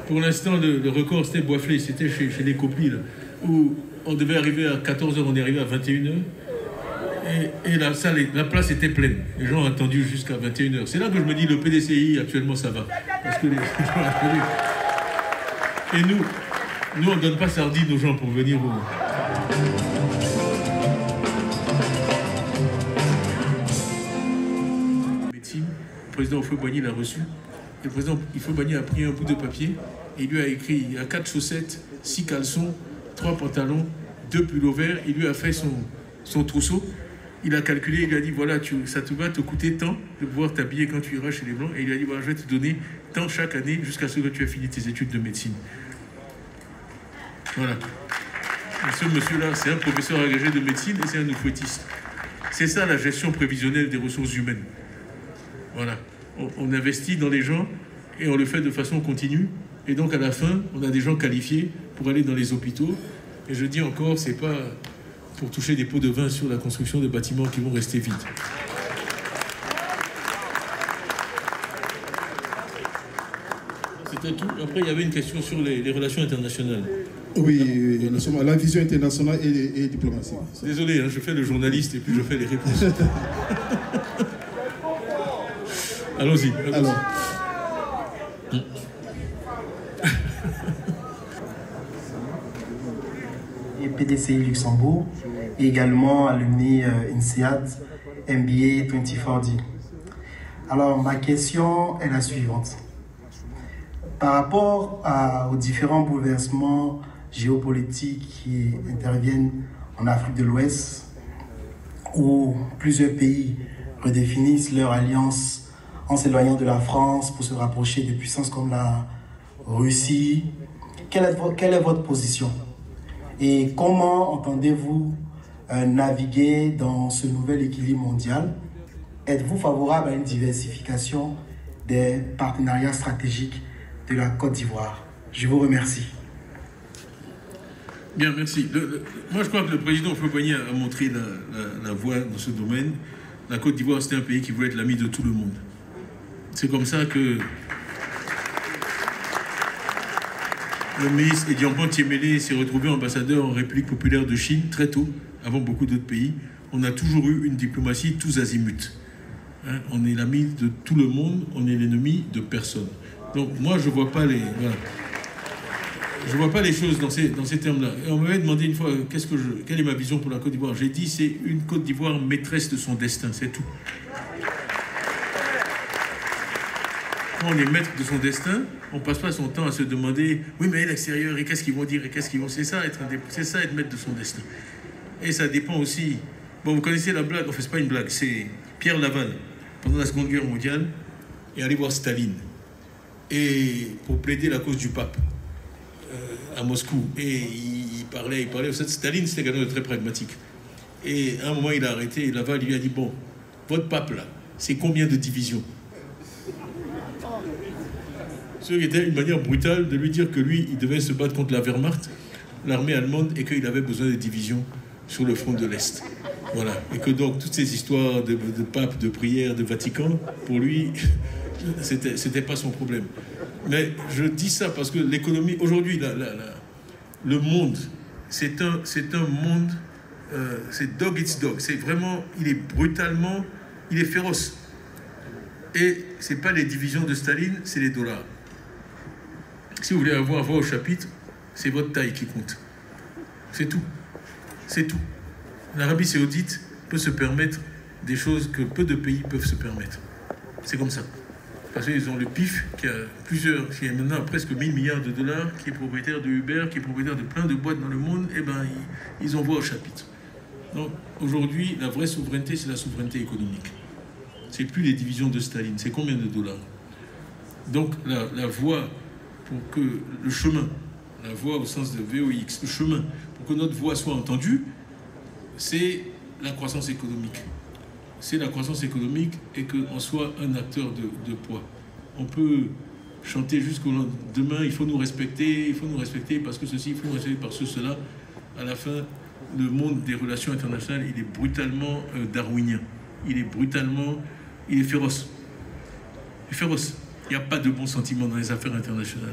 Pour l'instant, le record, c'était Boisflé, c'était chez les Coplis, là, où on devait arriver à 14h, on est arrivé à 21h. Et la place était pleine. Les gens ont attendu jusqu'à 21h. C'est là que je me dis, le PDCI, actuellement, ça va. Parce que les gens ont attendu. Et nous, on ne donne pas sardine aux gens pour venir au... Médecine, le président Houphouët-Boigny l'a reçu. Et le président Houphouët-Boigny a pris un bout de papier et il lui a écrit, il y a 4 chaussettes, 6 caleçons, 3 pantalons, 2 pulls verts. Il lui a fait son trousseau. Il a calculé, il lui a dit, voilà, ça va te coûter tant de pouvoir t'habiller quand tu iras chez les Blancs. Et il lui a dit, voilà, je vais te donner tant chaque année jusqu'à ce que tu aies fini tes études de médecine. Voilà. Et ce monsieur-là, c'est un professeur agrégé de médecine et c'est un oufouettiste. C'est ça la gestion prévisionnelle des ressources humaines. Voilà. On investit dans les gens et on le fait de façon continue. Et donc, à la fin, on a des gens qualifiés pour aller dans les hôpitaux. Et je dis encore, c'est pas pour toucher des pots de vin sur la construction de bâtiments qui vont rester vides. C'était tout. Après, il y avait une question sur les relations internationales. Oui, nous sommes à la vision internationale et diplomatie. Désolé, hein, je fais le journaliste et puis je fais les réponses. Allons-y. Alors. Et PDCI Luxembourg, et également alumni INSEAD MBA 2040. Alors, ma question est la suivante. Par rapport aux différents bouleversements géopolitiques qui interviennent en Afrique de l'Ouest, où plusieurs pays redéfinissent leur alliance en s'éloignant de la France pour se rapprocher de puissances comme la Russie, quelle est votre position? Et comment entendez-vous naviguer dans ce nouvel équilibre mondial? Êtes-vous favorable à une diversification des partenariats stratégiques de la Côte d'Ivoire? Je vous remercie. Bien, merci. Moi, je crois que le président Houphouët-Boigny a montré la voie dans ce domaine. La Côte d'Ivoire, c'était un pays qui voulait être l'ami de tout le monde. C'est comme ça que le ministre Ediampan Thiemele s'est retrouvé ambassadeur en République populaire de Chine très tôt, avant beaucoup d'autres pays. On a toujours eu une diplomatie tous azimuts. Hein, on est l'ami de tout le monde, on est l'ennemi de personne. Donc moi, je ne vois pas les... Voilà. Je vois pas les choses dans ces termes-là. Et on m'avait demandé une fois quelle est ma vision pour la Côte d'Ivoire. J'ai dit c'est une Côte d'Ivoire maîtresse de son destin, c'est tout. Quand on est maître de son destin, on ne passe pas son temps à se demander oui mais l'extérieur et qu'est-ce qu'ils vont dire et qu'est-ce qu'ils vont... C'est ça être maître de son destin. Et ça dépend aussi... Bon, vous connaissez la blague, enfin c'est pas une blague, c'est Pierre Laval, pendant la Seconde Guerre mondiale, est allé voir Staline et pour plaider la cause du pape à Moscou. Et il parlait. Staline, c'était quelqu'un de très pragmatique. Et à un moment, il a arrêté et Laval lui a dit bon, votre pape là, c'est combien de divisions? Ce qui était une manière brutale de lui dire que lui, il devait se battre contre la Wehrmacht, l'armée allemande, et qu'il avait besoin de divisions sur le front de l'Est. Voilà. Et que donc, toutes ces histoires de pape, de prière, de Vatican, pour lui, c'était pas son problème. Mais je dis ça parce que l'économie, aujourd'hui, le monde, c'est un monde, c'est dog eats dog. C'est vraiment, il est brutalement, il est féroce. Et c'est pas les divisions de Staline, c'est les dollars. Si vous voulez avoir voix au chapitre, c'est votre taille qui compte. C'est tout. C'est tout. L'Arabie Saoudite peut se permettre des choses que peu de pays peuvent se permettre. C'est comme ça. Parce qu'ils ont le PIF qui est maintenant à presque 1000 milliards de dollars, qui est propriétaire de Uber, qui est propriétaire de plein de boîtes dans le monde, et ben ils envoient au chapitre. Donc aujourd'hui, la vraie souveraineté, c'est la souveraineté économique. C'est plus les divisions de Staline, c'est combien de dollars. Donc la voie pour que le chemin, la voie au sens de VOX, le chemin, pour que notre voix soit entendue, c'est la croissance économique. C'est la croissance économique et qu'on soit un acteur de poids. On peut chanter jusqu'au lendemain, il faut nous respecter parce que ceci, il faut nous respecter parce que cela. À la fin, le monde des relations internationales, il est brutalement darwinien. Il est féroce. Il est féroce. Il n'y a pas de bons sentiments dans les affaires internationales.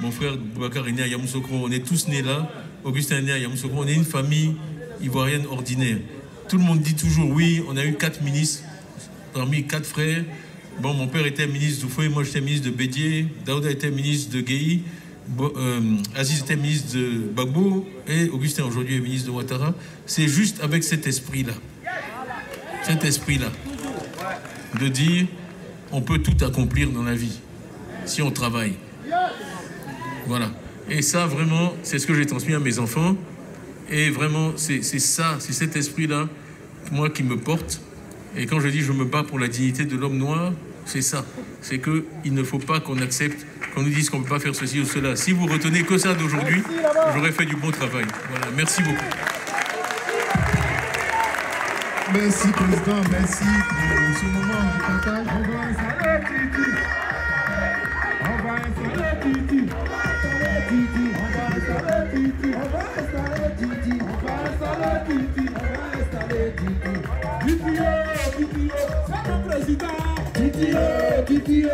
Mon frère Boubacar est né à Yamoussoukro. On est tous nés là. Augustin est né à Yamoussoukro. On est une famille ivoirienne ordinaire. Tout le monde dit toujours, oui, on a eu 4 ministres, parmi 4 frères. Bon, mon père était ministre d'Oufoué, moi j'étais ministre de Bédié, Daouda était ministre de Guéhi, Aziz était ministre de Bagbo, et Augustin aujourd'hui est ministre de Ouattara. C'est juste avec cet esprit-là, de dire, on peut tout accomplir dans la vie, si on travaille. Voilà. Et ça, vraiment, c'est ce que j'ai transmis à mes enfants. Et vraiment, c'est ça, c'est cet esprit-là, moi, qui me porte. Et quand je dis je me bats pour la dignité de l'homme noir, c'est ça. C'est qu'il ne faut pas qu'on accepte, qu'on nous dise qu'on ne peut pas faire ceci ou cela. Si vous retenez que ça d'aujourd'hui, j'aurais fait du bon travail. Voilà, merci beaucoup. Merci, Président. Merci pour ce moment de partage. Titio,